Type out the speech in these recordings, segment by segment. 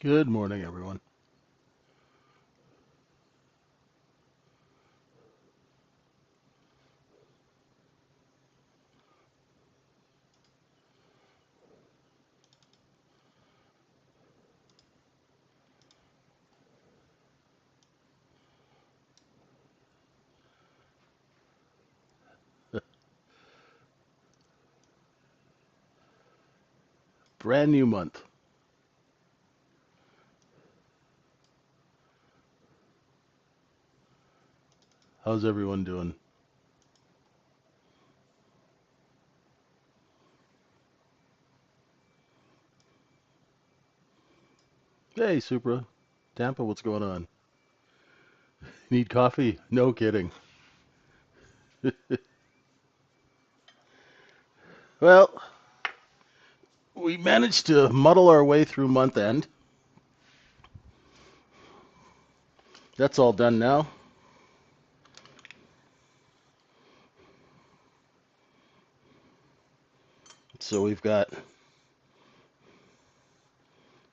Good morning, everyone. Brand new month. How's everyone doing? Hey, Supra. Tampa, what's going on? Need coffee? No kidding. Well, we managed to muddle our way through month end. That's all done now. So we've got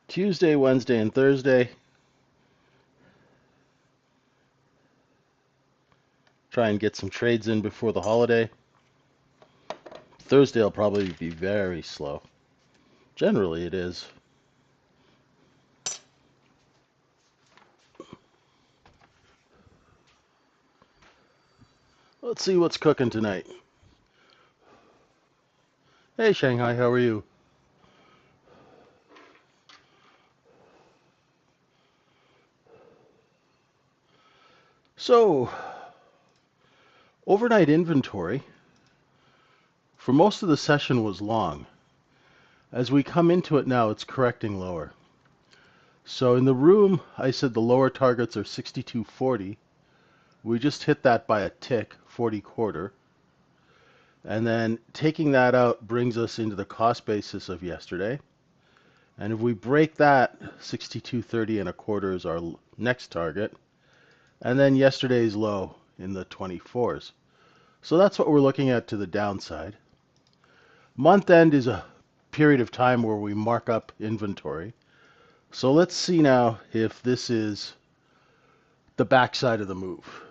Tuesday, Wednesday, and Thursday. Try and get some trades in before the holiday. Thursday will probably be very slow. Generally, it is. Let's see what's cooking tonight. Hey, Shanghai, how are you? So, overnight inventory for most of the session was long. As we come into it now, it's correcting lower. So in the room, I said the lower targets are 62.40. We just hit that by a tick, 40 quarter. And then taking that out brings us into the cost basis of yesterday. And if we break that, 62.30 and a quarter is our next target. And then yesterday's low in the 24s. So that's what we're looking at to the downside. Month end is a period of time where we mark up inventory. So let's see now if this is the backside of the move,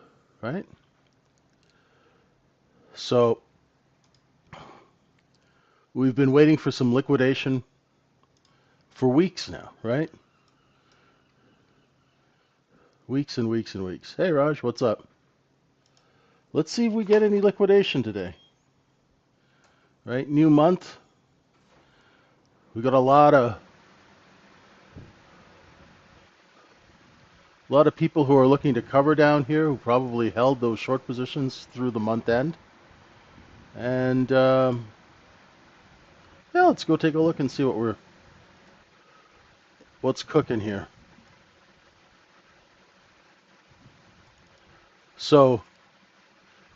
right? So we've been waiting for some liquidation for weeks now, right? Weeks and weeks and weeks. Hey, Raj, what's up? Let's see if we get any liquidation today, right? New month. We got a lot of people who are looking to cover down here who probably held those short positions through the month end. And yeah, let's go take a look and see what's cooking here. So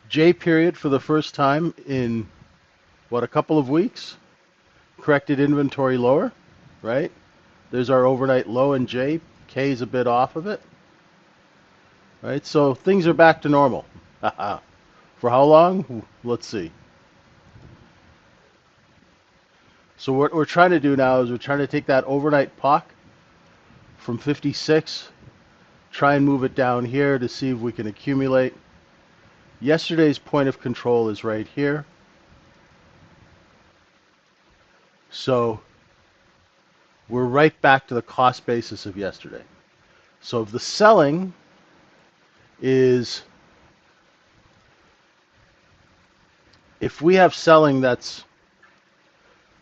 J period for the first time in a couple of weeks. Corrected inventory lower, right? There's our overnight low in J. K is a bit off of it, right? So things are back to normal. For how long? Let's see. So what we're trying to do now is we're trying to take that overnight POC from 56, try and move it down here to see if we can accumulate. Yesterday's point of control is right here. So we're right back to the cost basis of yesterday. So if the selling is, if we have selling that's,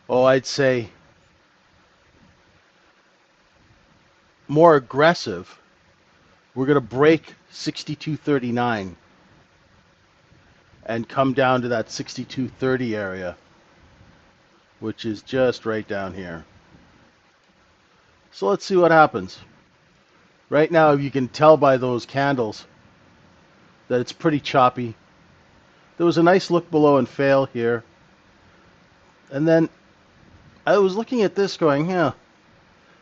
I'd say more aggressive, we're going to break 62.39 and come down to that 62.30 area, which is just right down here. So let's see what happens. Right now, you can tell by those candles that it's pretty choppy. There was a nice look below and fail here. And then I was looking at this going, yeah,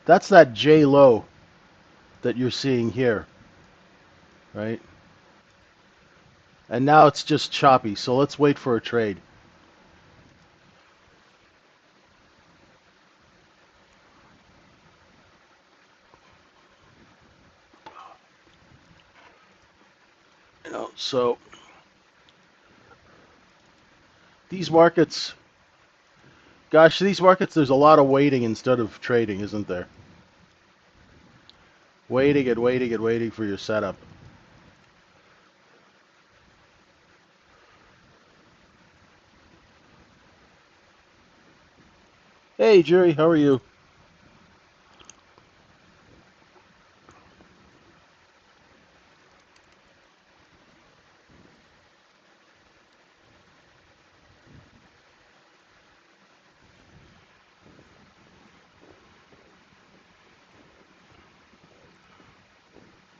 that's that J low that you're seeing here, right? And now it's just choppy, so let's wait for a trade. So these markets, gosh, these markets, there's a lot of waiting instead of trading, isn't there? Waiting and waiting and waiting for your setup. Hey, Jerry, how are you?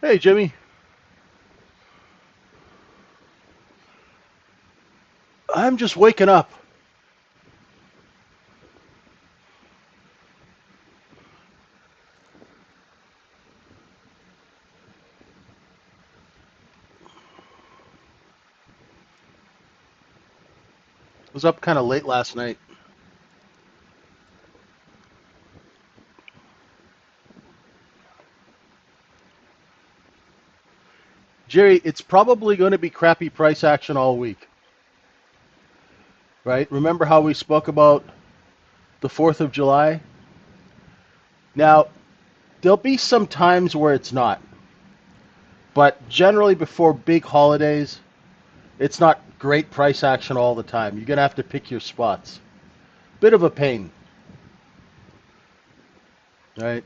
Hey, Jimmy. I'm just waking up. I was up kind of late last night. Jerry, it's probably going to be crappy price action all week, right? Remember how we spoke about the 4th of July? Now, there'll be some times where it's not, but generally before big holidays, it's not great price action all the time. You're going to have to pick your spots. Bit of a pain, right?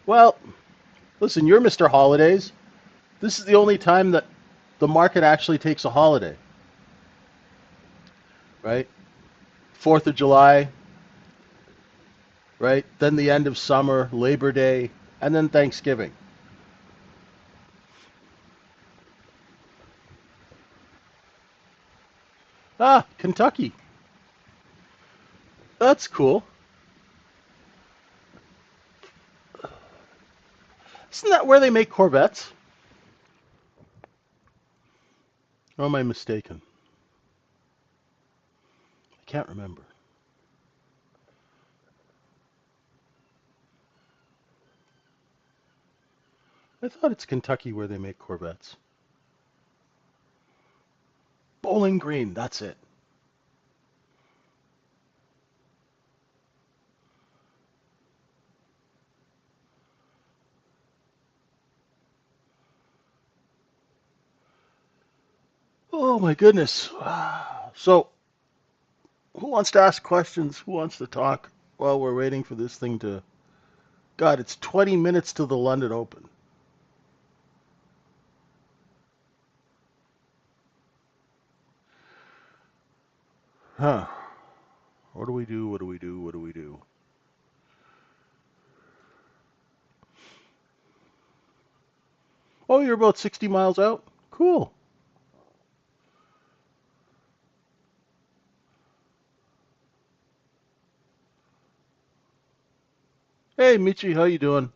Well, listen, you're Mr. Holidays. This is the only time that the market actually takes a holiday, right? 4th of July, right? Then the end of summer, Labor Day, and then Thanksgiving. Ah, Kentucky. That's cool. Isn't that where they make Corvettes? Or am I mistaken? I can't remember. I thought it's Kentucky where they make Corvettes. Bowling Green, that's it. Oh my goodness. So, who wants to ask questions? Who wants to talk while we're waiting for this thing to... God, it's 20 minutes to the London Open. Huh. What do we do? What do we do? What do we do? Oh, you're about 60 miles out? Cool. Hey, Michi, how you doing?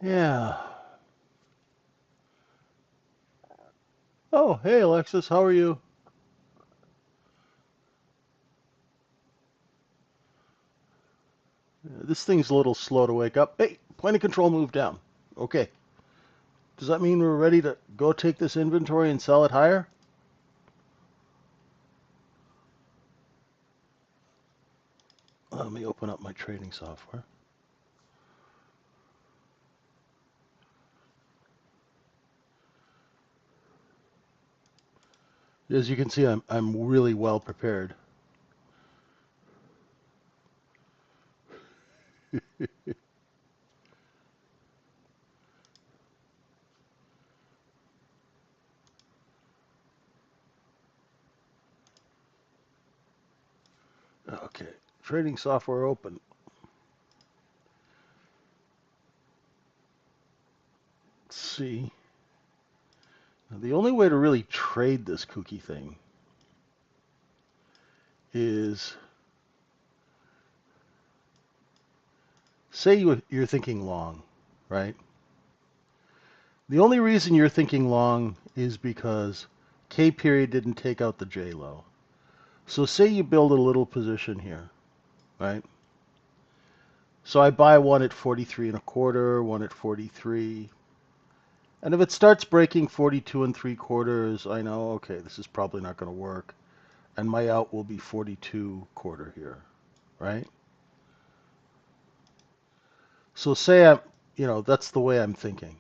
Yeah. Oh, hey, Alexis, how are you? This thing's a little slow to wake up. Hey, point of control move down. Okay. Does that mean we're ready to go take this inventory and sell it higher? Let me open up my trading software. As you can see, I'm really well prepared. Okay, trading software open. Let's see. Now, the only way to really trade this kooky thing is, say you're thinking long, right? The only reason you're thinking long is because K period didn't take out the J low. So say you build a little position here, right? So I buy one at 43 and a quarter, one at 43. And if it starts breaking 42 and 3/4, I know, okay, this is probably not going to work. And my out will be 42/4 here, right? So say that's the way I'm thinking.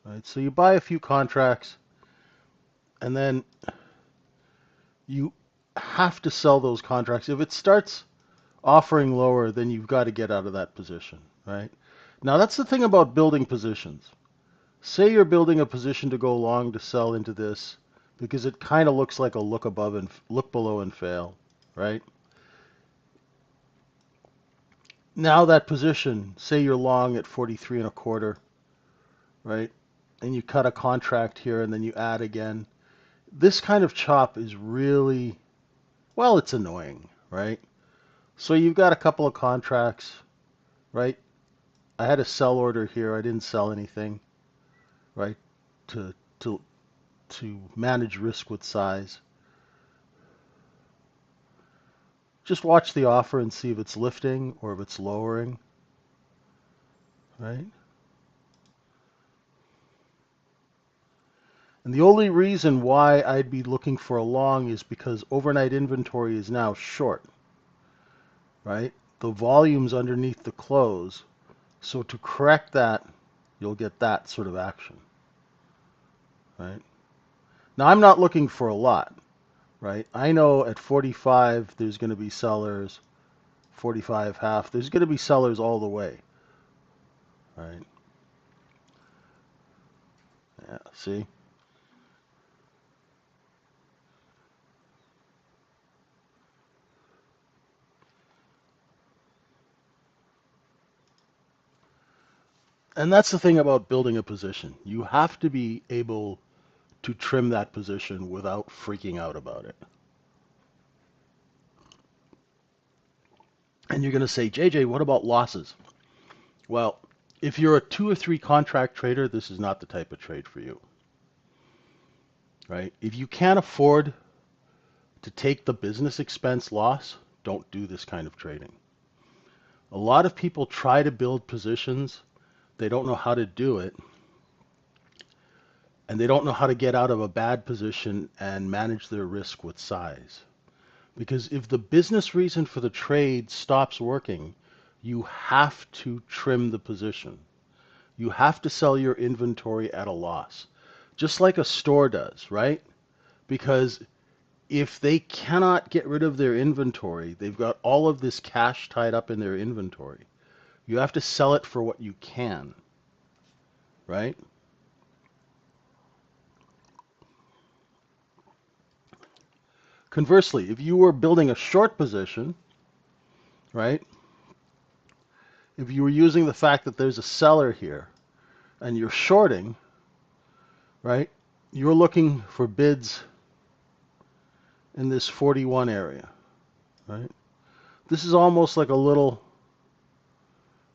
Right? So you buy a few contracts and then you have to sell those contracts. If it starts offering lower, then you've got to get out of that position, right? Now that's the thing about building positions. Say you're building a position to go long to sell into this because it kind of looks like a look above and look below and fail, right? Now that position, say you're long at 43 and a quarter, right? And you cut a contract here and then you add again. This kind of chop is really, well, it's annoying, right? So you've got a couple of contracts, right? I had a sell order here. I didn't sell anything, right? To to to manage risk with size. Just watch the offer and see if it's lifting or if it's lowering, right? And the only reason why I'd be looking for a long is because overnight inventory is now short, right? The volume's underneath the close. So to correct that, you'll get that sort of action, right? Now I'm not looking for a lot, right? I know at 45 there's going to be sellers, 45 half, there's going to be sellers all the way, right? Yeah, see? And that's the thing about building a position. You have to be able to trim that position without freaking out about it. And you're going to say, JJ, what about losses? Well, if you're a 2 or 3 contract trader, this is not the type of trade for you, right? If you can't afford to take the business expense loss, don't do this kind of trading. A lot of people try to build positions, they don't know how to do it, and they don't know how to get out of a bad position and manage their risk with size. Because if the business reason for the trade stops working, you have to trim the position. You have to sell your inventory at a loss, just like a store does, right? Because if they cannot get rid of their inventory, they've got all of this cash tied up in their inventory. You have to sell it for what you can, right? Conversely, if you were building a short position, right? If you were using the fact that there's a seller here and you're shorting, right? You're looking for bids in this 41 area, right? This is almost like a little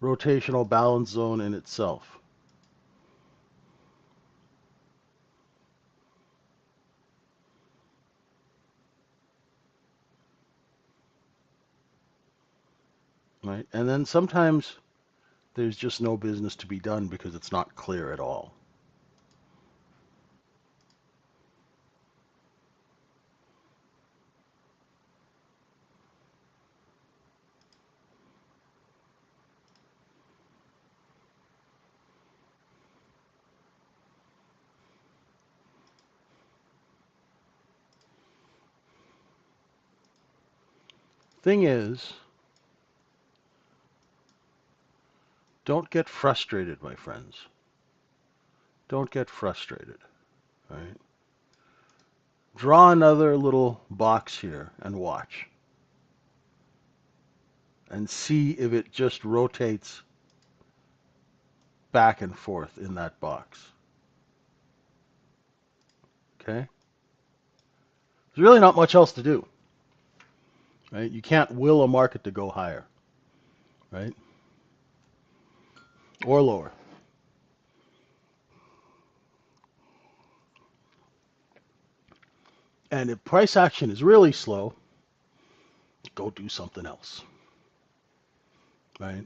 rotational balance zone in itself. Right? And then sometimes there's just no business to be done because it's not clear at all. Thing is, don't get frustrated, my friends. Don't get frustrated, right? Draw another little box here and watch. And see if it just rotates back and forth in that box. Okay? There's really not much else to do, right? You can't will a market to go higher, right? Or lower. And if price action is really slow, go do something else, right?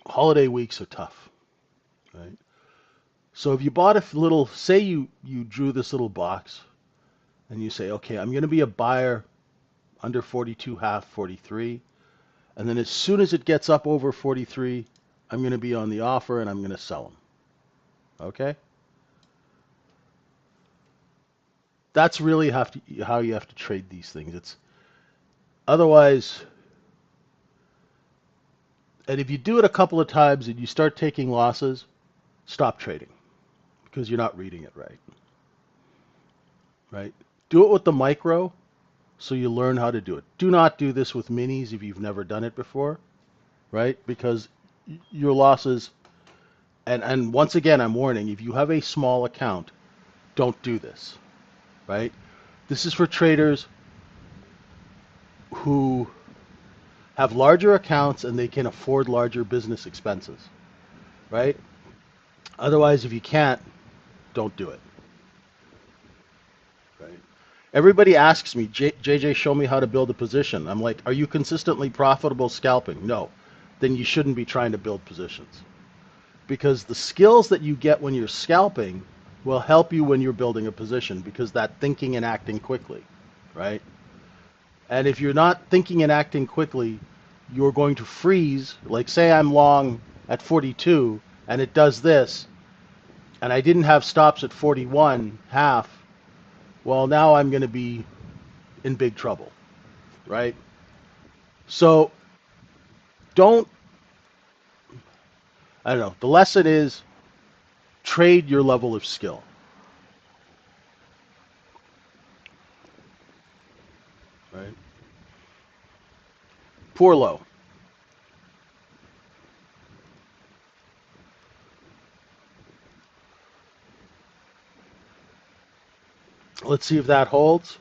Holiday weeks are tough, right? So if you bought a little, say you drew this little box and you say, okay, I'm going to be a buyer under 42 half, 43, and then as soon as it gets up over 43, I'm going to be on the offer and I'm going to sell them. Okay? That's really how you have to trade these things. It's otherwise, and if you do it a couple of times and you start taking losses, stop trading because you're not reading it right. Right? Do it with the micro so you learn how to do it. Do not do this with minis if you've never done it before, right? Because your losses, and once again, I'm warning, if you have a small account, don't do this, right? This is for traders who have larger accounts and they can afford larger business expenses, right? Otherwise, if you can't, don't do it, right? Everybody asks me, JJ, show me how to build a position. I'm like, are you consistently profitable scalping? No. Then you shouldn't be trying to build positions. Because the skills that you get when you're scalping will help you when you're building a position because that thinking and acting quickly, right? And if you're not thinking and acting quickly, you're going to freeze. Like say I'm long at 42 and it does this and I didn't have stops at 41 half. Well, now I'm going to be in big trouble, right? So don't, I don't know. The lesson is trade your level of skill, right? Poor low. Let's see if that holds.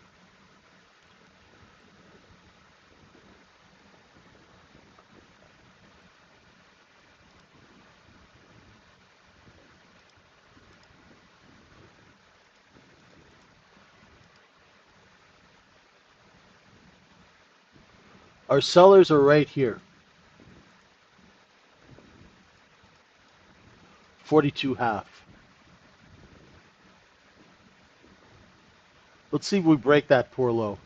Our sellers are right here, 42 half. Let's see if we break that poor low.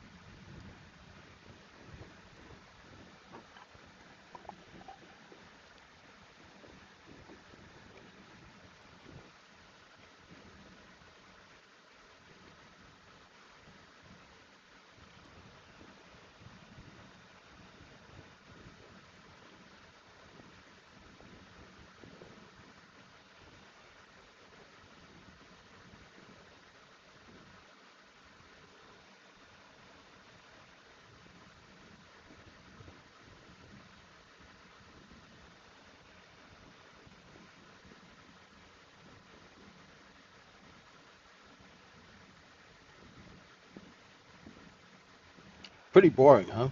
Pretty boring, huh?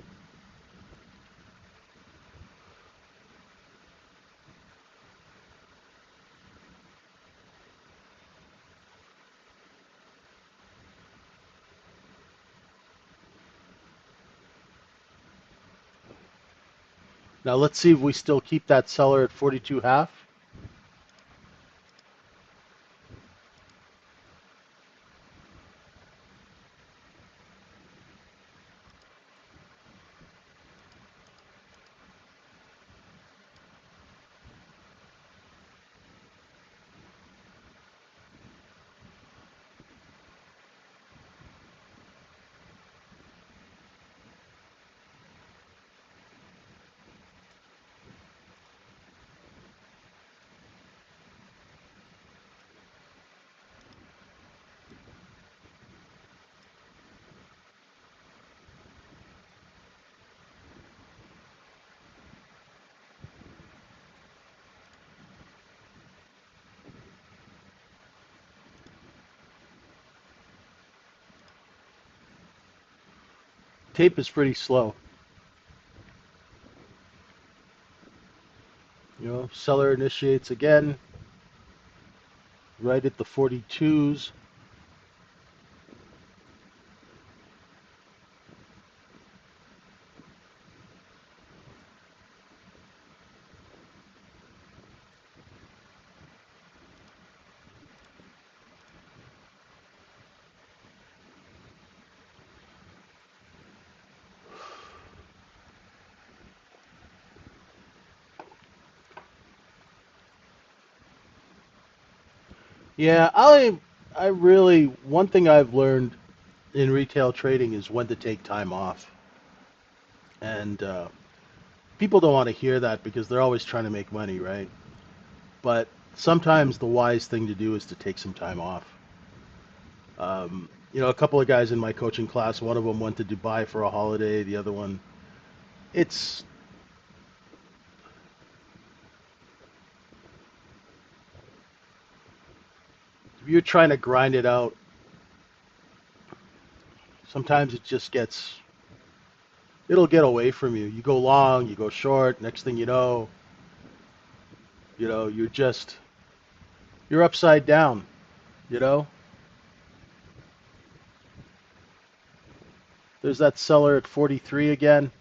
Now let's see if we still keep that seller at 42 half. Tape is pretty slow. Seller initiates again, right at the 42s. Yeah, I really, one thing I've learned in retail trading is when to take time off. And people don't want to hear that because they're always trying to make money, right? But sometimes the wise thing to do is to take some time off. A couple of guys in my coaching class, one of them went to Dubai for a holiday, the other one, it's, if you're trying to grind it out, sometimes it just gets, it'll get away from you. You go long, you go short, next thing you're just, you're upside down, you know? There's that seller at 43 again.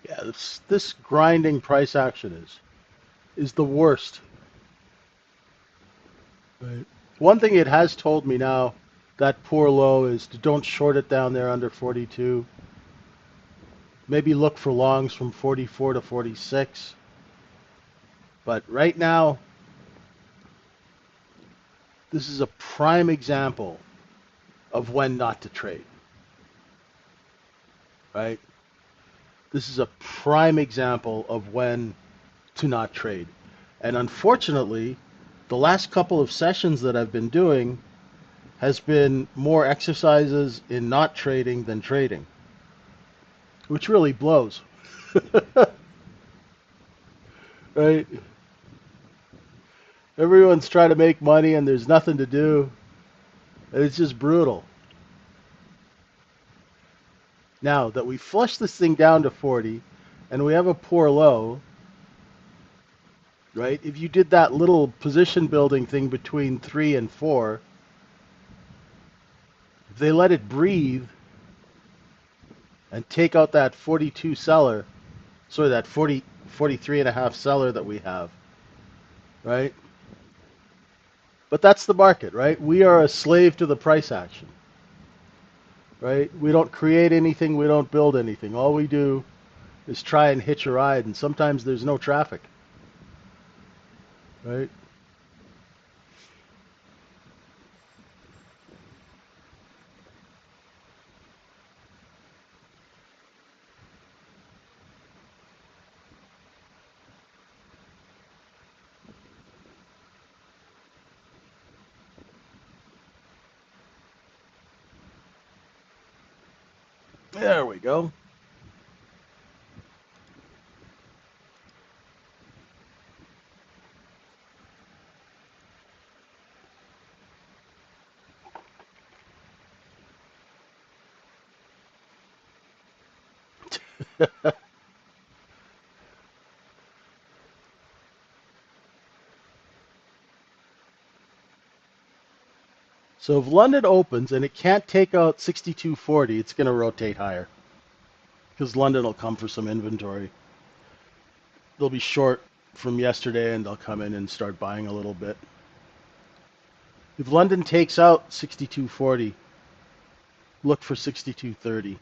Yeah, this grinding price action is the worst. Right. One thing it has told me now, that poor low, is to don't short it down there under 42. Maybe look for longs from 44 to 46. But right now, this is a prime example of when not to trade, right? This is a prime example of when to not trade. And unfortunately, the last couple of sessions that I've been doing has been more exercises in not trading than trading, which really blows. Right? Everyone's trying to make money and there's nothing to do. It's just brutal. Now that we flush this thing down to 40 and we have a poor low, right? If you did that little position building thing between 3 and 4, if they let it breathe and take out that 42 seller, sorry, that 43 and a half seller that we have, right? But that's the market, right? We are a slave to the price action, right? We don't create anything, we don't build anything. All we do is try and hitch a ride, and sometimes there's no traffic, right? There we go. So if London opens and it can't take out 62.40, it's going to rotate higher because London will come for some inventory. They'll be short from yesterday and they'll come in and start buying a little bit. If London takes out 62.40, look for 62.30.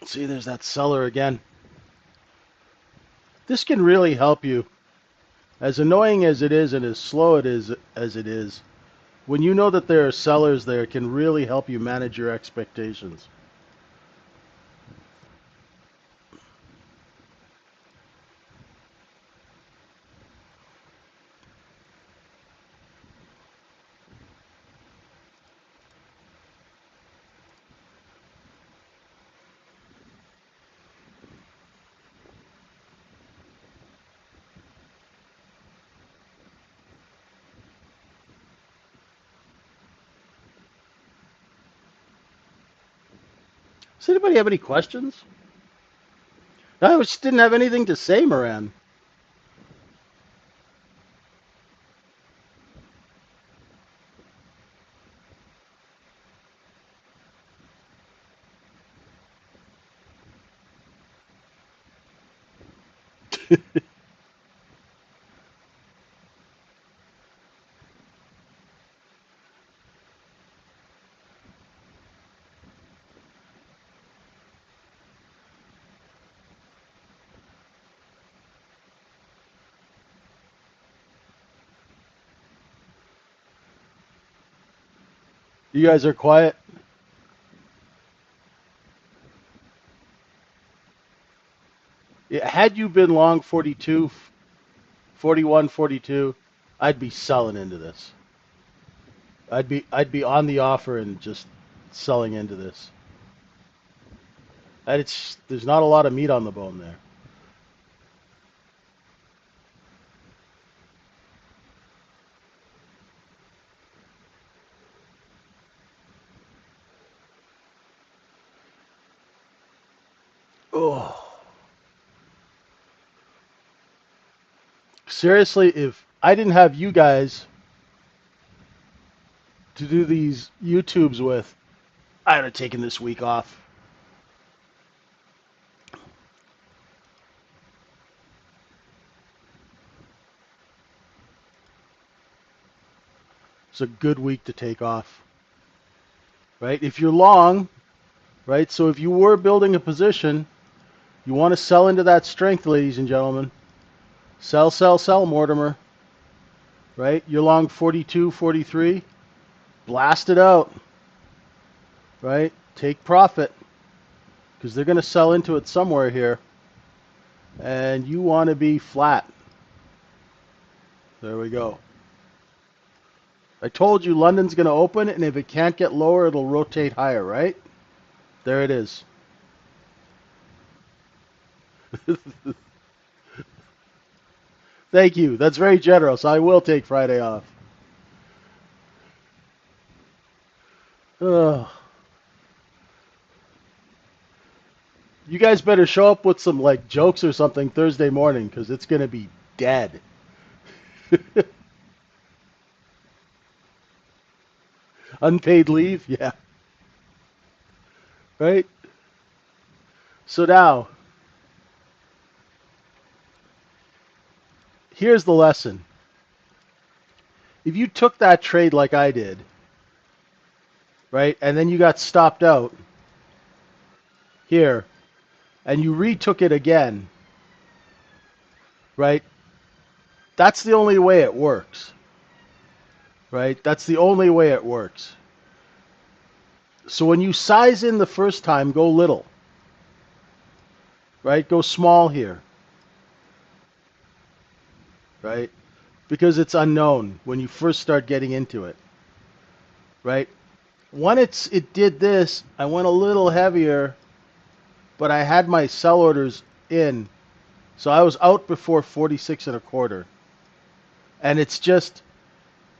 See, there's that seller again. This can really help you. As annoying as it is and as slow it is as it is, when you know that there are sellers there, it can really help you manage your expectations. Does anybody have any questions? I just didn't have anything to say, Moran. You guys are quiet. Had you been long 42, 41, 42, I'd be selling into this. I'd be on the offer and just selling into this. And there's not a lot of meat on the bone there. Oh, seriously, if I didn't have you guys to do these YouTubes with, I'd have taken this week off. It's a good week to take off, right? If you're long, right? So if you were building a position, you want to sell into that strength, ladies and gentlemen. Sell, sell, sell, Mortimer, right? You're long 42, 43. Blast it out, right? Take profit because they're going to sell into it somewhere here. And you want to be flat. There we go. I told you London's going to open, and if it can't get lower, it'll rotate higher, right? There it is. Thank you. That's very generous. I will take Friday off. Ugh. You guys better show up with some like jokes or something Thursday morning because it's going to be dead. Unpaid leave? Yeah. Right? So now, here's the lesson. If you took that trade like I did, right, and then you got stopped out here, and you retook it again, right, that's the only way it works. Right? That's the only way it works. So when you size in the first time, go little. Right? Go small here. Right? Because it's unknown when you first start getting into it. Right? When it did this, I went a little heavier, but I had my sell orders in. So I was out before 46 and a quarter. And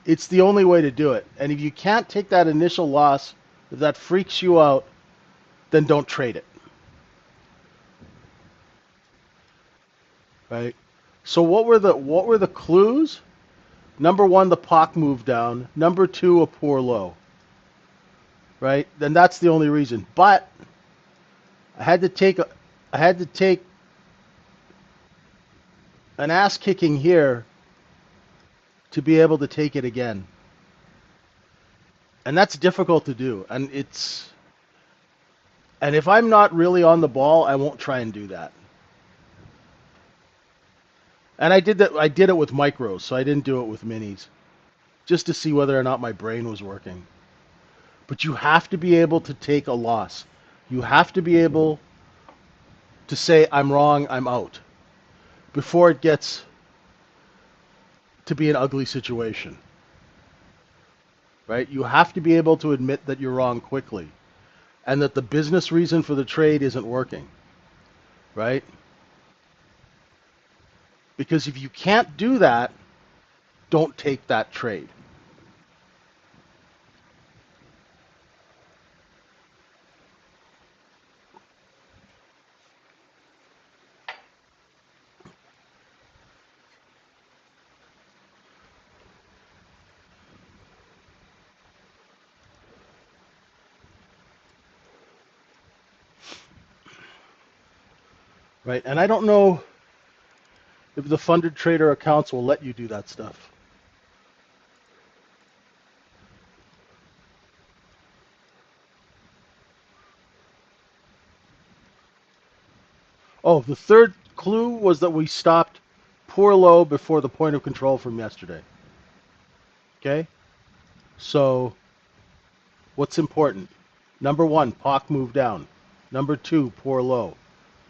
it's the only way to do it. And if you can't take that initial loss, if that freaks you out, then don't trade it. right? So what were the clues? Number one, the POC moved down. Number two, a poor low, right? Then that's the only reason. But I had to take a, I had to take an ass kicking here to be able to take it again, and that's difficult to do. And if I'm not really on the ball, I won't try and do that. And I did that. I did it with micros, so I didn't do it with minis, just to see whether or not my brain was working. But you have to be able to take a loss. You have to be able to say, I'm wrong, I'm out, before it gets to be an ugly situation, right? You have to be able to admit that you're wrong quickly and that the business reason for the trade isn't working, right? Because if you can't do that, don't take that trade. Right? And I don't know if the funded trader accounts will let you do that stuff. Oh, the third clue was that we stopped poor low before the point of control from yesterday. Okay? So, what's important? Number one, POC moved down. Number two, poor low.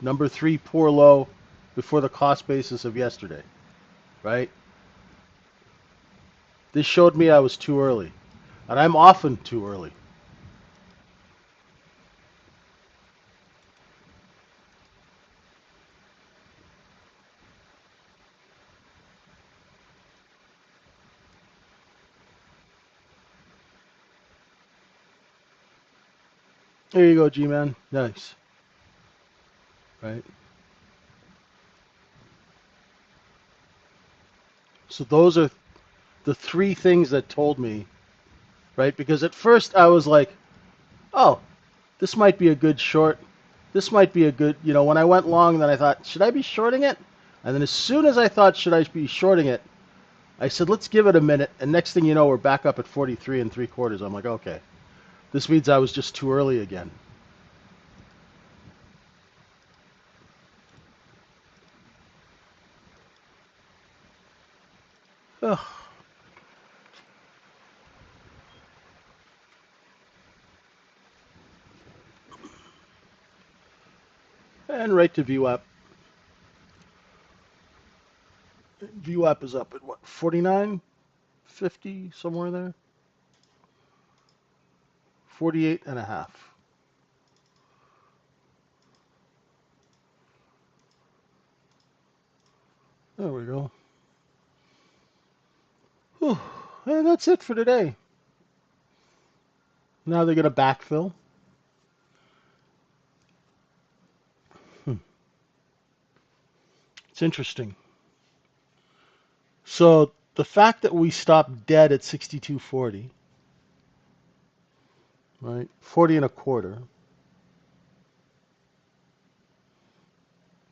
Number three, poor low before the cost basis of yesterday. Right? This showed me I was too early. And I'm often too early. There you go, G-Man. Nice. Right? So those are the three things that told me, right? Because at first I was like, oh, this might be a good short. This might be a good, when I went long, then I thought, should I be shorting it? And then as soon as I thought, should I be shorting it, I said, let's give it a minute. And next thing you know, we're back up at 43 and three quarters. I'm like, okay, this means I was just too early again. Ugh. And right to VWAP. VWAP is up at what, 49, 50, somewhere there? 48 and a half. There we go. Whew. And that's it for today. Now they're going to backfill. Hmm. It's interesting. So the fact that we stopped dead at 62.40, right? 40 and a quarter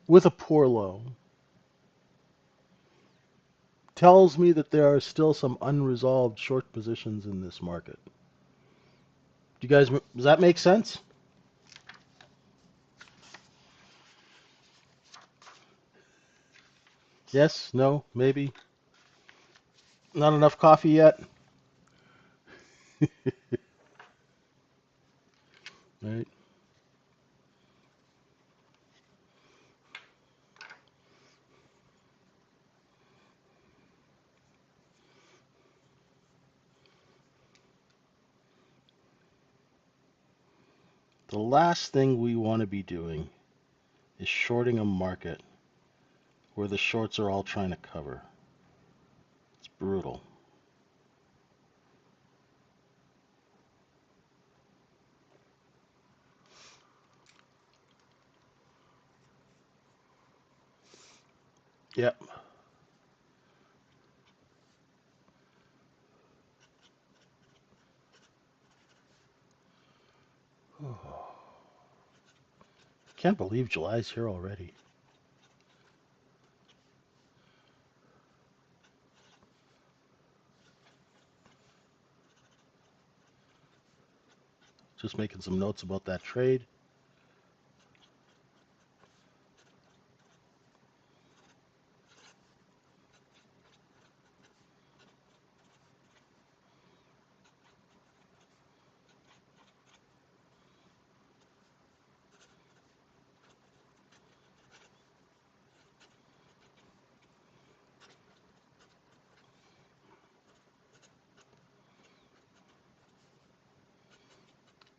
with a poor low tells me that there are still some unresolved short positions in this market. Does that make sense? Yes, no, maybe. Not enough coffee yet. Right. The last thing we want to be doing is shorting a market where the shorts are all trying to cover. It's brutal. Yep. Oh, can't believe July's here already. Just making some notes about that trade.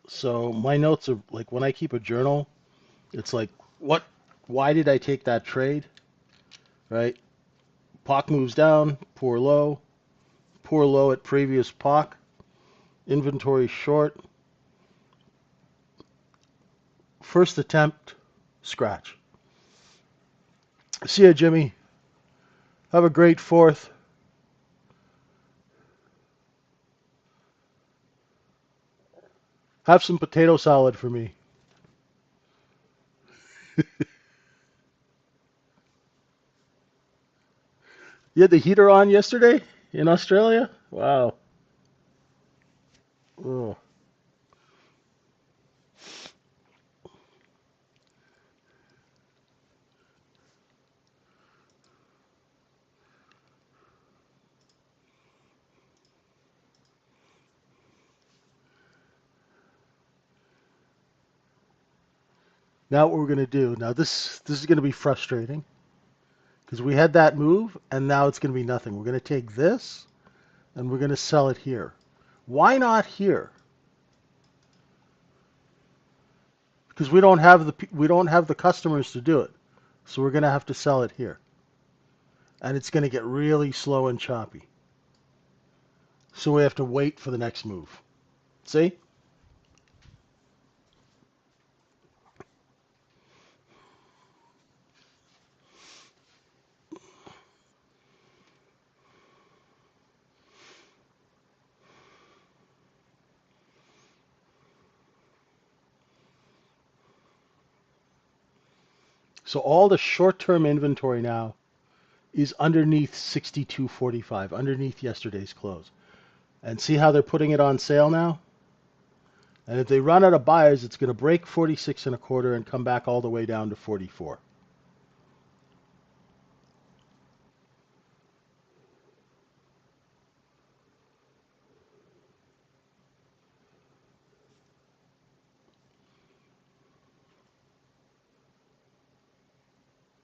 So my notes are like when I keep a journal, it's like what why did I take that trade? Right? POC moves down, poor low at previous POC, inventory short, first attempt, scratch. See ya, Jimmy. Have a great fourth. Have some potato salad for me. You had the heater on yesterday in Australia? Wow. Oh. Now what we're going to do, now this is going to be frustrating because we had that move and now it's going to be nothing. We're going to take this and we're going to sell it here. Why not here? Because we don't have the customers to do it. So we're going to have to sell it here. And it's going to get really slow and choppy. So we have to wait for the next move. See? So all the short-term inventory now is underneath 62.45, underneath yesterday's close. And see how they're putting it on sale now? And if they run out of buyers, it's going to break 46 and a quarter and come back all the way down to 44.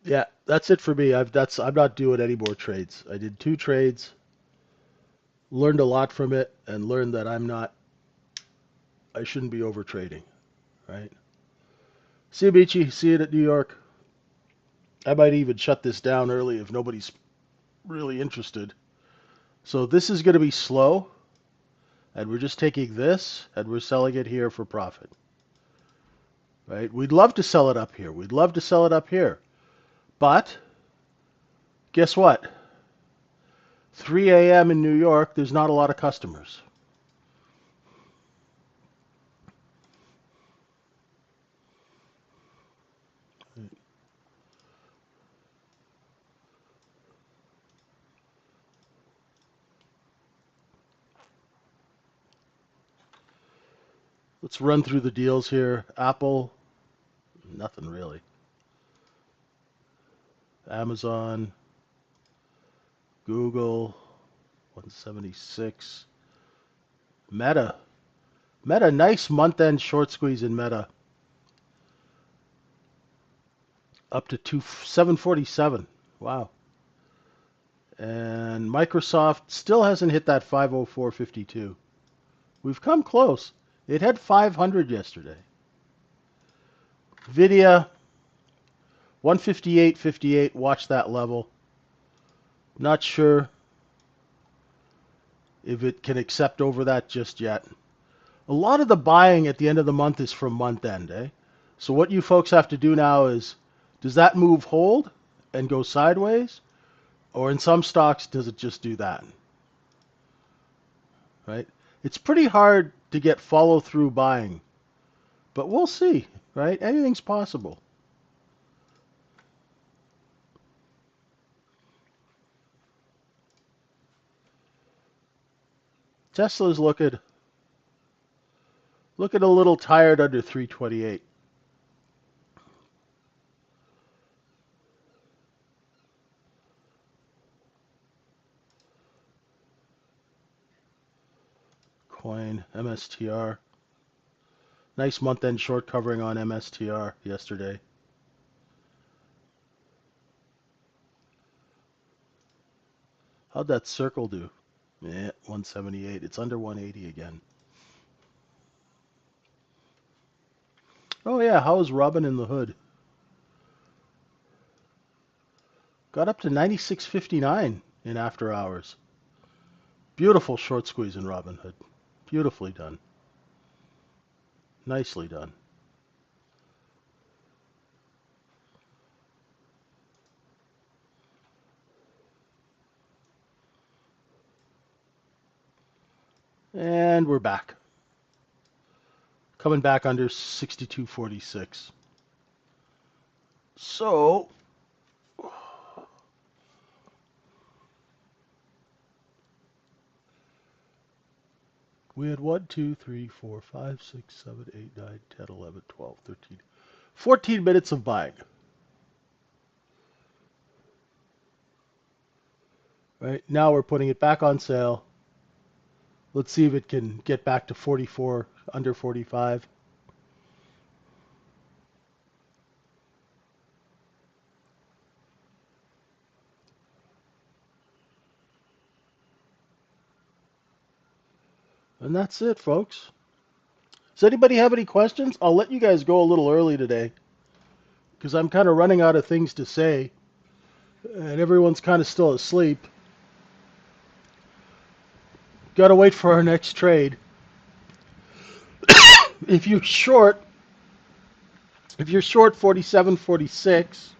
Yeah, that's it for me. I'm not doing any more trades. I did 2 trades, learned a lot from it, and learned that I shouldn't be over trading, right? See you, Beachy. See you at New York. I might even shut this down early if nobody's really interested. So this is going to be slow, and we're just taking this and we're selling it here for profit, right? We'd love to sell it up here. We'd love to sell it up here. But guess what? 3 a.m. in New York, there's not a lot of customers. Let's run through the deals here. Apple, nothing really. Amazon, Google, 176. Meta. Meta, nice month-end short squeeze in Meta. Up to 747. Wow. And Microsoft still hasn't hit that 504.52. We've come close. It had 500 yesterday. Nvidia, 158.58. Watch that level. Not sure if it can accept over that just yet. A lot of the buying at the end of the month is from month end, eh? So what you folks have to do now is, does that move hold? and go sideways? Or in some stocks, does it just do that? Right? It's pretty hard to get follow through buying, but we'll see, right? Anything's possible. Tesla's looking a little tired under 328. Coin, MSTR. Nice month-end short covering on MSTR yesterday. How'd that circle do? Yeah, 178. It's under 180 again. Oh yeah, how was Robin in the Hood? Got up to 96.59 in after hours. Beautiful short squeeze in Robin Hood. Beautifully done. Nicely done. And we're back. Coming back under 62.46. So, we had 1, 2, 3, 4, 5, 6, 7, 8, 9, 10, 11, 12, 13, 14 minutes of buying. Right now we're putting it back on sale. Let's see if it can get back to 44, under 45. And that's it, folks. Does anybody have any questions? I'll let you guys go a little early today because I'm kind of running out of things to say and everyone's kind of still asleep. Got to wait for our next trade. If you're short 47, 46,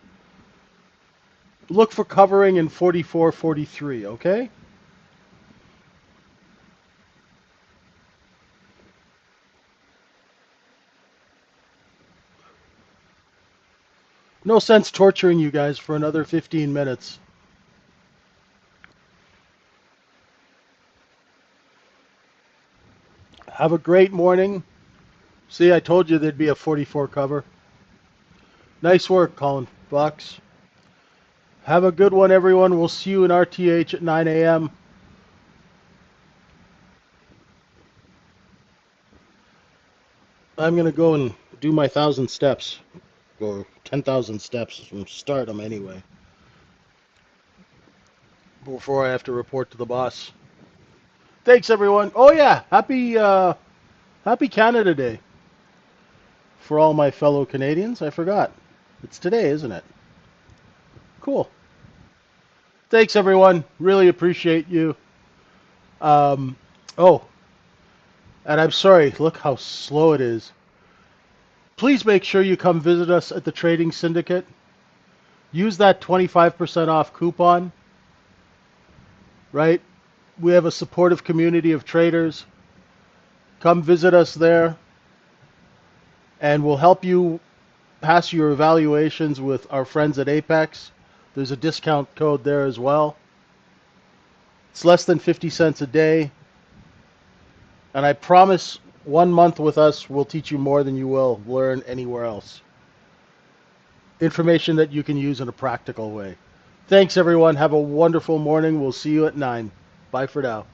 look for covering in 44, 43, okay? No sense torturing you guys for another 15 minutes. Have a great morning. See, I told you there'd be a 44 cover. Nice work, Colin Bucks. Have a good one, everyone. We'll see you in RTH at 9 a.m. I'm going to go and do my 1,000 steps, or 10,000 steps, and start them anyway, before I have to report to the boss. Thanks, everyone. Oh, yeah, happy Canada Day for all my fellow Canadians. I forgot. It's today, isn't it? Cool. Thanks, everyone. Really appreciate you. Oh, and I'm sorry. Look how slow it is. Please make sure you come visit us at the Trading Syndicate. Use that 25% off coupon, right? We have a supportive community of traders. Come visit us there, and we'll help you pass your evaluations with our friends at Apex. There's a discount code there as well. It's less than 50 cents a day. And I promise 1 month with us will teach you more than you will learn anywhere else. Information that you can use in a practical way. Thanks, everyone. Have a wonderful morning. We'll see you at 9. Bye for now.